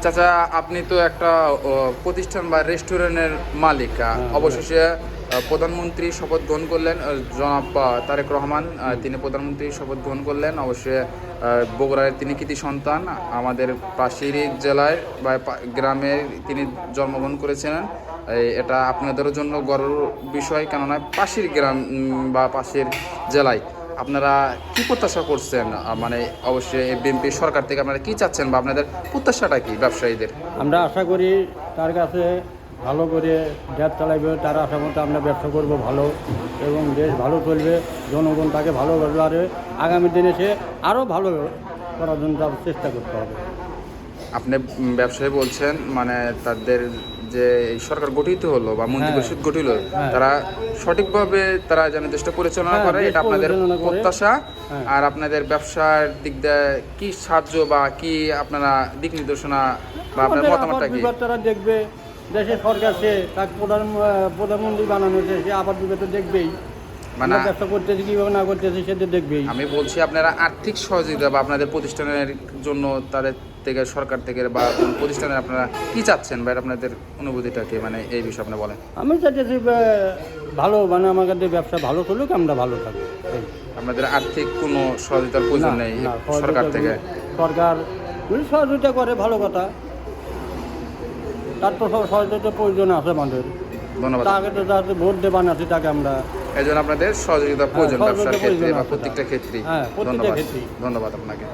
চাচা, আপনি তো একটা প্রতিষ্ঠান বা রেস্টুরেন্টের মালিক। অবশেষে প্রধানমন্ত্রী শপথ গ্রহণ করলেন, জনাব তারেক রহমান তিনি প্রধানমন্ত্রী শপথ গ্রহণ করলেন। অবশ্যই বগুড়ার তিনি কৃতি সন্তান, আমাদের পাশেরই জেলায় বা গ্রামে তিনি জন্মগ্রহণ করেছিলেন। এটা আপনাদের জন্য গর্বের বিষয়, কেননা পাশের গ্রাম বা পাশের জেলায় আপনারা কি প্রত্যাশা করছেন? মানে অবশ্যই বিএনপি সরকার থেকে আপনারা কি চাচ্ছেন বা আপনাদের প্রত্যাশাটা কি ব্যবসায়ীদের? আমরা আশা করি তার কাছে ভালো করে দেশ চালাইবে, তার আশা মতো আমরা ব্যবসা করব ভালো, এবং দেশ ভালো চলবে, জনগণ তাকে ভালো করবে, আর আগামী দিনে সে আরও ভালো করার জন্য তার চেষ্টা করতে হবে। আপনি ব্যবসায়ী বলছেন, মানে তাদের যে এই সরকার গঠিত হলো বা মন্ত্রী পরিষদ গঠিত হলো, তারা সঠিকভাবে তারা যেন দেশটা পরিচালনা করে, এটা আপনাদের প্রত্যাশা। আর আপনাদের ব্যবসার দিক দিয়ে কি সাহায্য বা কি আপনারা দিক নির্দেশনা বা আপনার মতামতটা কি? তারা দেখবে, দেশের সরকার সে তাকে প্রধানমন্ত্রী বানানো হয়েছে, সে আবার বিগত দেখবেই, মানে আমরা ব্যবসা করতেছি কীভাবে না করতেছি সেটা দেখবেই। আমি বলছি আপনারা আর্থিক সহযোগিতা বা আপনাদের প্রতিষ্ঠানের জন্য তাদের থেকে, সরকার থেকে বা কোন প্রতিষ্ঠানের আপনারা কি চাচ্ছেন বা আপনাদের অনুভূতিটা কি, মানে এই বিষয়ে আপনি বলেন। আমি চাইতেছি ভালো, মানে আমাদের ব্যবসা ভালো চলুক, আমরা ভালো থাকি। আপনাদের আর্থিক কোনো সহযোগিতার প্রয়োজন নেই সরকার থেকে? সরকার যদি সহযোগিতা করে ভালো কথা, তার তো সহযোগিতার প্রয়োজন আছে আমাদের। ধন্যবাদ। তাকে তো যাতে ভোট দেবান আছে তাকে আমরা, এই জন্য আপনাদের সহযোগিতা প্রয়োজন ব্যবসার সহযোগিতা ক্ষেত্রে প্রয়োজন বা আছে প্রত্যেকটা ক্ষেত্রেই। হ্যাঁ, প্রত্যেকটা ধন্যবাদ, ক্ষেত্রেই। ধন্যবাদ আপনাকে।